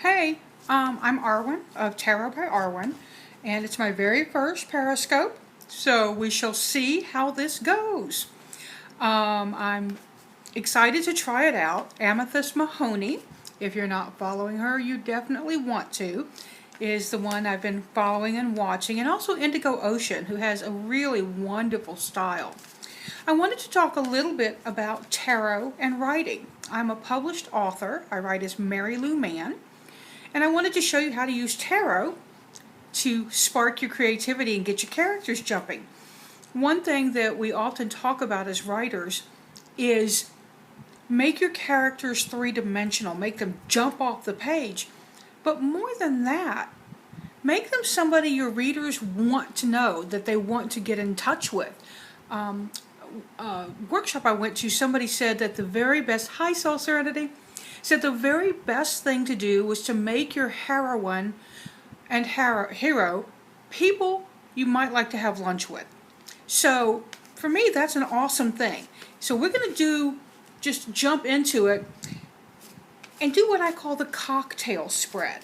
Hey, I'm Arwen of Tarot by Arwen, and it's my very first Periscope, so we shall see how this goes. I'm excited to try it out. Amethyst Mahoney, if you're not following her, you definitely want to, is the one I've been following and watching, and also Indigo Ocean, who has a really wonderful style. I wanted to talk a little bit about tarot and writing. I'm a published author. I write as Mary Lou Mann. And I wanted to show you how to use tarot to spark your creativity and get your characters jumping. One thing that we often talk about as writers is make your characters three-dimensional, make them jump off the page. But more than that, make them somebody your readers want to know, that they want to get in touch with. Workshop I went to, somebody said that the very best, hi Soul Serenity, said the very best thing to do was to make your heroine and hero people you might like to have lunch with. So for me, that's an awesome thing. So we're going to just jump into it and do what I call the cocktail spread.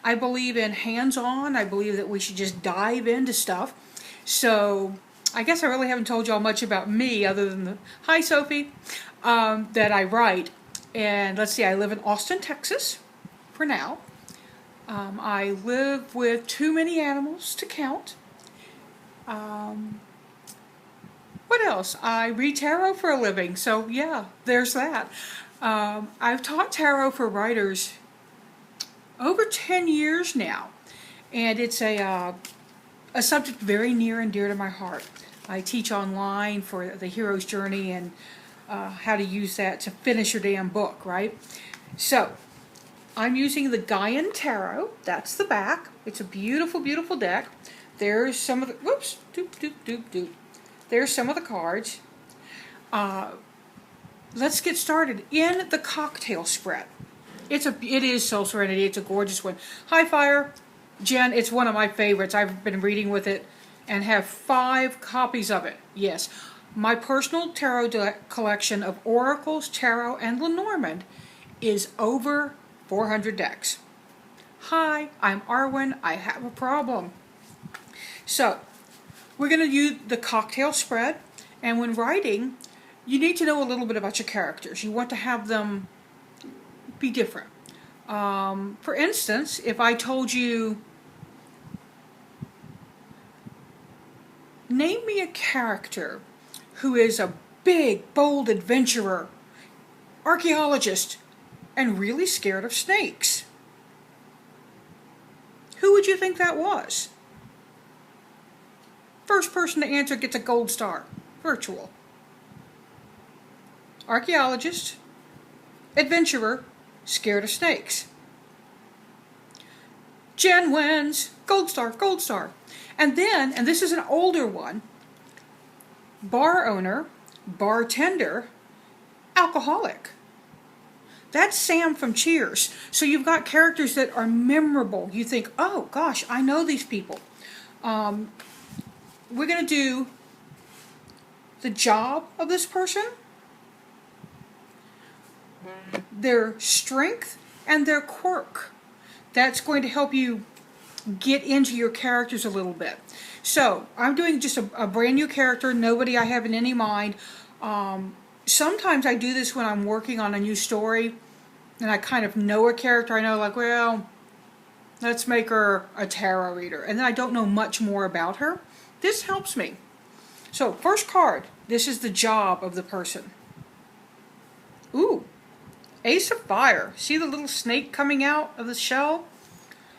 I believe in hands-on. I believe that we should just dive into stuff. So I guess I really haven't told y'all much about me other than the, hi Sophie, that I write. And let's see, I live in Austin, Texas, for now. I live with too many animals to count. What else? I read tarot for a living, so yeah, there's that. I've taught tarot for writers over 10 years now, and it's a subject very near and dear to my heart. I teach online for the hero's journey and how to use that to finish your damn book, right? So, I'm using the Gaian Tarot. That's the back. It's a beautiful, beautiful deck. There's some of the, whoops, doop, doop, doop, doop. There's some of the cards. Let's get started in the cocktail spread. It is Soul Serenity. It's a gorgeous one. Hi, Fire. Jen, it's one of my favorites. I've been reading with it and have 5 copies of it. Yes. My personal tarot collection of oracles, tarot, and Lenormand is over 400 decks. Hi, I'm Arwen. I have a problem. So, we're going to use the cocktail spread, and when writing, you need to know a little bit about your characters. You want to have them be different. For instance, if I told you, name me a character who is a big, bold adventurer, archaeologist, and really scared of snakes. Who would you think that was? First person to answer gets a gold star. Virtual. Archaeologist, adventurer, scared of snakes. Jen wins. Gold star, gold star. And then, and this is an older one, bar owner, bartender, alcoholic. That's Sam from Cheers. So you've got characters that are memorable. You think, oh gosh, I know these people. We're going to do the job of this person, their strength, and their quirk. That's going to help you get into your characters a little bit. So, I'm doing just a brand new character, nobody I have in any mind. Sometimes I do this when I'm working on a new story, and I kind of know a character. I know, like, well, let's make her a tarot reader. And then I don't know much more about her. This helps me. So, first card. This is the job of the person. Ooh, Ace of Fire. See the little snake coming out of the shell?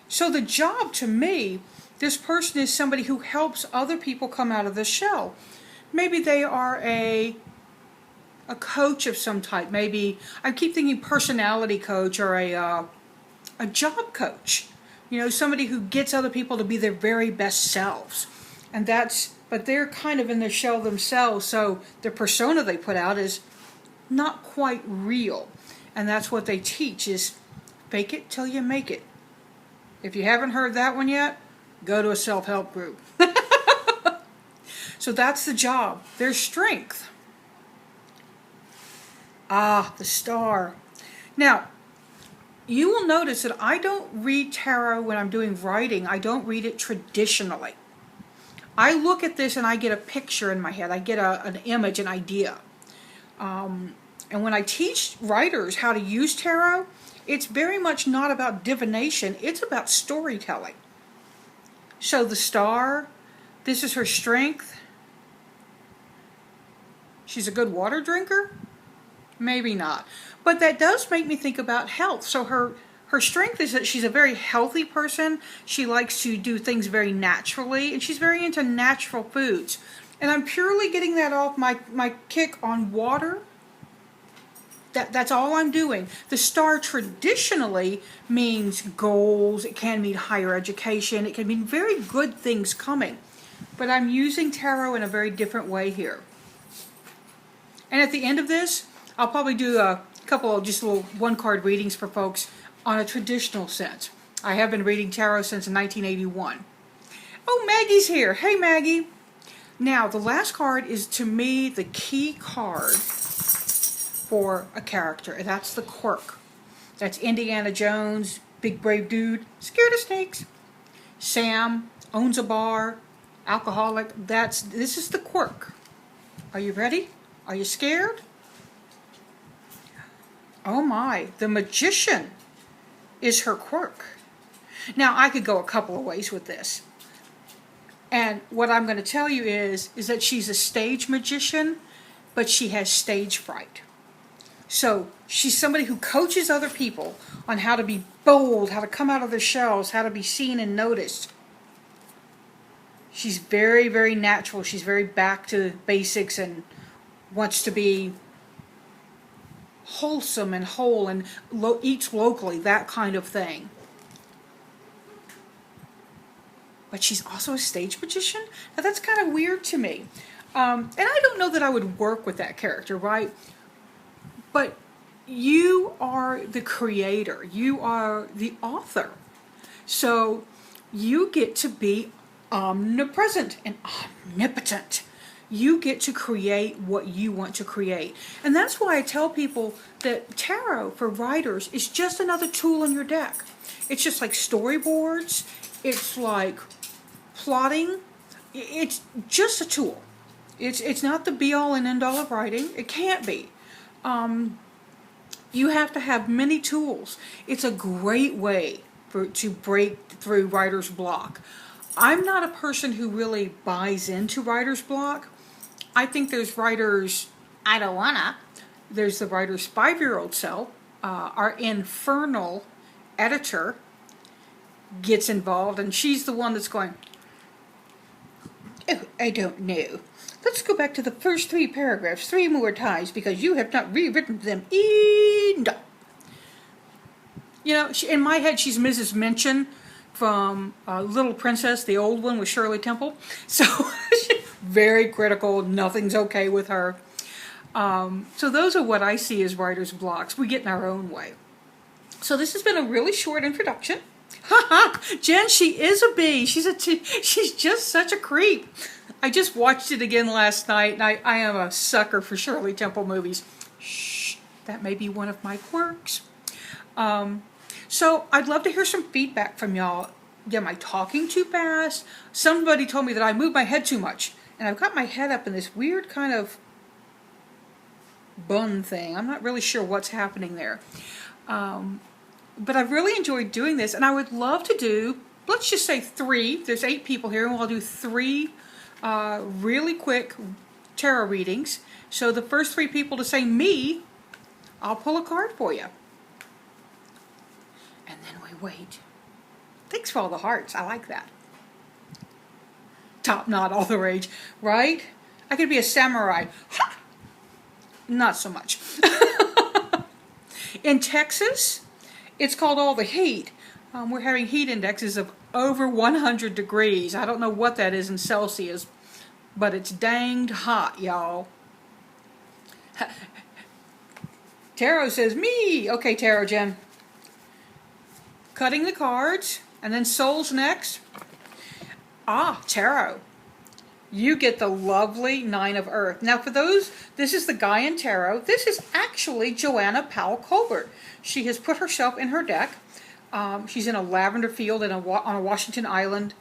So the job to me, this person is somebody who helps other people come out of the shell. Maybe they are a coach of some type. Maybe, I keep thinking personality coach or a job coach. You know, somebody who gets other people to be their very best selves. And but they're kind of in their shell themselves, so the persona they put out is not quite real. And that's what they teach is fake it till you make it. If you haven't heard that one yet, go to a self-help group. So that's the job. Their strength. Ah, the star. Now, you will notice that I don't read tarot when I'm doing writing. I don't read it traditionally. I look at this and I get a picture in my head. I get an image, an idea. And when I teach writers how to use tarot, it's very much not about divination. It's about storytelling. So the star, this is her strength. She's a good water drinker? Maybe not. But that does make me think about health. So her strength is that she's a very healthy person. She likes to do things very naturally, and she's very into natural foods. And I'm purely getting that off my kick on water. That's all I'm doing. The star traditionally means goals. It can mean higher education. It can mean very good things coming. But I'm using tarot in a very different way here. And at the end of this, I'll probably do a couple of just little one-card readings for folks on a traditional sense. I have been reading tarot since 1981. Oh, Maggie's here. Hey, Maggie. Now, the last card is, to me, the key card for a character, and that's the quirk. That's Indiana Jones, big brave dude, scared of snakes. Sam owns a bar, alcoholic. This is the quirk. Are you ready? Are you scared? Oh my, the magician is her quirk. Now, I could go a couple of ways with this. And what I'm going to tell you is that she's a stage magician, but she has stage fright. So she's somebody who coaches other people on how to be bold, how to come out of their shells, how to be seen and noticed. She's very, very natural. She's very back to basics and wants to be wholesome and whole and eats locally, that kind of thing. But she's also a stage magician? Now that's kind of weird to me. And I don't know that I would work with that character, right? But you are the creator. You are the author. So you get to be omnipresent and omnipotent. You get to create what you want to create. And that's why I tell people that tarot for writers is just another tool in your deck. It's just like storyboards. It's like plotting. It's just a tool. It's not the be-all and end-all of writing. It can't be. You have to have many tools. It's a great way to break through writer's block. I'm not a person who really buys into writer's block. I think there's writers, I don't wanna. There's the writer's 5-year-old self. Our infernal editor gets involved, and she's the one that's going, oh, I don't know. Let's go back to the first 3 paragraphs 3 more times because you have not rewritten them enough. You know, in my head, she's Mrs. Minchin from Little Princess, the old one with Shirley Temple. So very critical. Nothing's okay with her. So those are what I see as writer's blocks. We get in our own way. So this has been a really short introduction. Jen, she is a bee. She's just such a creep. I just watched it again last night, and I am a sucker for Shirley Temple movies. Shh, that may be one of my quirks. So I'd love to hear some feedback from y'all. Am I talking too fast? Somebody told me that I move my head too much, and I've got my head up in this weird kind of bun thing. I'm not really sure what's happening there. But I've really enjoyed doing this, and I would love to do, let's just say 3. There's 8 people here, and we'll do 3 really quick tarot readings. So the first 3 people to say me, I'll pull a card for you. And then we wait. Thanks for all the hearts. I like that. Top knot, all the rage, right? I could be a samurai. Ha! Not so much. In Texas, it's called all the heat. We're having heat indexes of over 100 degrees. I don't know what that is in Celsius, but it's danged hot, y'all. Tarot says, me! Okay, Tarot Jen. Cutting the cards, and then souls next. Ah, Tarot. you get the lovely Nine of Earth. Now for those, this is the Gaian Tarot. This is actually Joanna Powell Colbert. She has put herself in her deck. She's in a lavender field on a Washington island.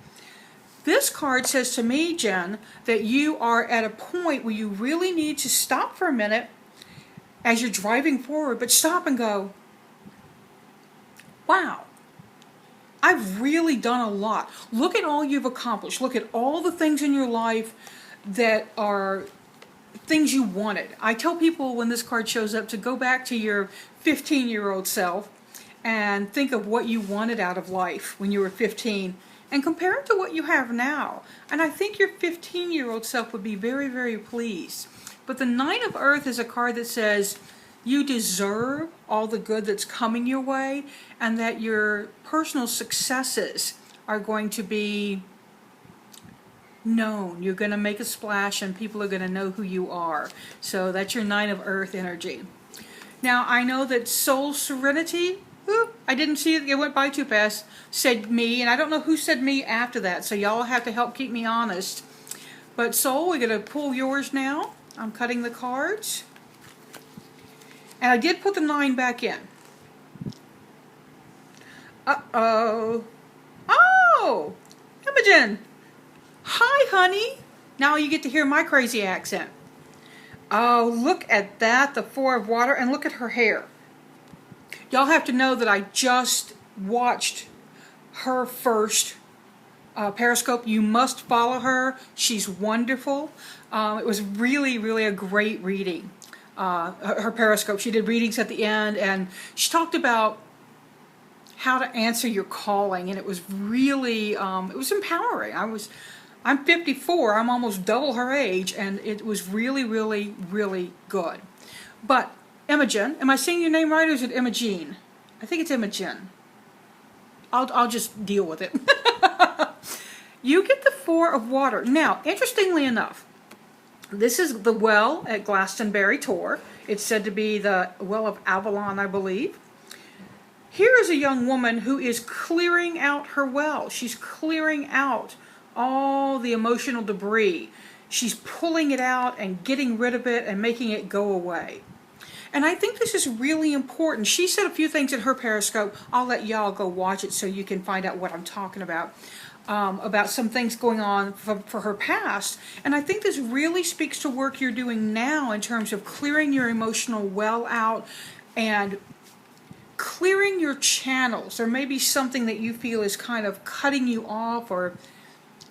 This card says to me, Jen, that you are at a point where you really need to stop for a minute as you're driving forward, but stop and go, wow, I've really done a lot. Look at all you've accomplished. Look at all the things in your life that are things you wanted. I tell people when this card shows up to go back to your 15-year-old self and think of what you wanted out of life when you were 15 and compare it to what you have now. And I think your 15-year-old self would be very, very pleased. But the Nine of Earth is a card that says you deserve all the good that's coming your way and that your personal successes are going to be known. You're going to make a splash and people are going to know who you are. So that's your Nine of Earth energy. Now I know that Soul Serenity, I didn't see it, it went by too fast, said me, and I don't know who said me after that, so y'all have to help keep me honest. But Soul, we're going to pull yours now. I'm cutting the cards. And I did put the 9 back in. Uh-oh. Oh! Imogen! Hi, honey! Now you get to hear my crazy accent. Oh, look at that, the Four of Water, and look at her hair. Y'all have to know that I just watched her first Periscope. You must follow her. She's wonderful. It was really, really a great reading. Her Periscope. She did readings at the end, and she talked about how to answer your calling, and it was really, it was empowering. I'm 54. I'm almost double her age, and it was really, really, really good. But Imogen, am I saying your name right, or is it Imogen? I think it's Imogen. I'll just deal with it. You get the Four of Water. Now, interestingly enough, this is the well at Glastonbury Tor. It's said to be the well of Avalon, I believe. Here is a young woman who is clearing out her well. She's clearing out all the emotional debris. She's pulling it out and getting rid of it and making it go away. And I think this is really important. She said a few things in her Periscope. I'll let y'all go watch it so you can find out what I'm talking about some things going on for her past. And I think this really speaks to work you're doing now in terms of clearing your emotional well out and clearing your channels. There may be something that you feel is kind of cutting you off or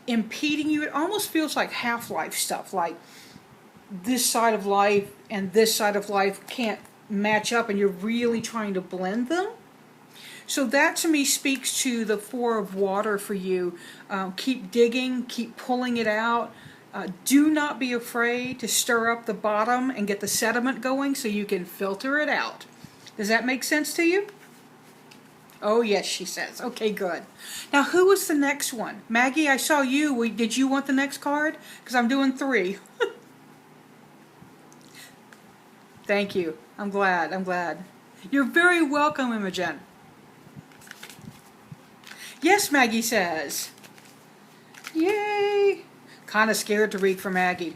impeding you. It almost feels like half-life stuff, like this side of life and this side of life can't match up and you're really trying to blend them. So that to me speaks to the Four of Water for you. Keep digging, keep pulling it out. Do not be afraid to stir up the bottom and get the sediment going so you can filter it out. Does that make sense to you? Oh yes, she says. Okay, good. Now who was the next one? Maggie, I saw you. Did you want the next card? Because I'm doing 3. Thank you. I'm glad. I'm glad. You're very welcome, Imogen. Yes, Maggie says. Yay. Kind of scared to read for Maggie.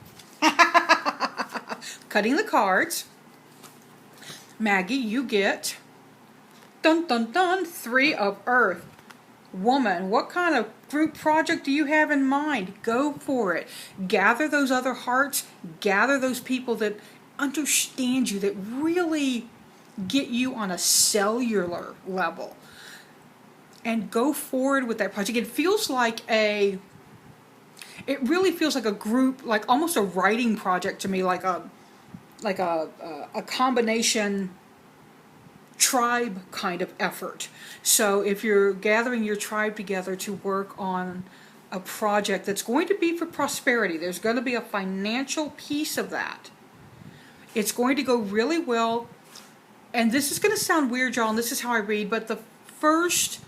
Cutting the cards. Maggie, you get, dun dun dun, 3 of Earth. Woman, what kind of group project do you have in mind? Go for it. Gather those other hearts. Gather those people that understand you, that really get you on a cellular level. And go forward with that project. It really feels like a group, like almost a writing project to me, like a combination tribe kind of effort. So if you're gathering your tribe together to work on a project that's going to be for prosperity, there's going to be a financial piece of that. It's going to go really well. And this is going to sound weird, y'all, and this is how I read, but the first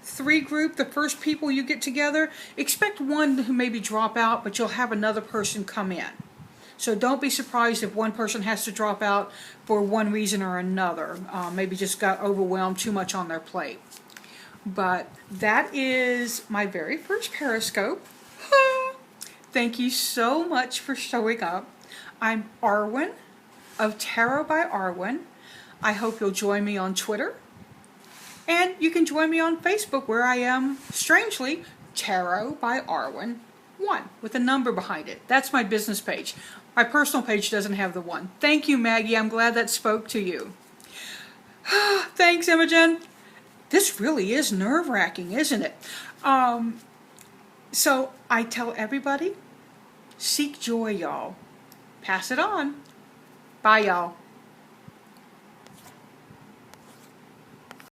3 group, the first people you get together, expect one who maybe drop out, but you'll have another person come in. So don't be surprised if one person has to drop out for one reason or another. Maybe just got overwhelmed, too much on their plate. But that is my very first Periscope. thank you so much for showing up. I'm Arwen of Tarot by Arwen. I hope you'll join me on Twitter. And you can join me on Facebook, where I am, strangely, Tarot by Arwen 1 with a number behind it. That's my business page. My personal page doesn't have the 1. Thank you, Maggie. I'm glad that spoke to you. Thanks, Imogen. This really is nerve-wracking, isn't it? So I tell everybody, seek joy, y'all. Pass it on. Bye, y'all.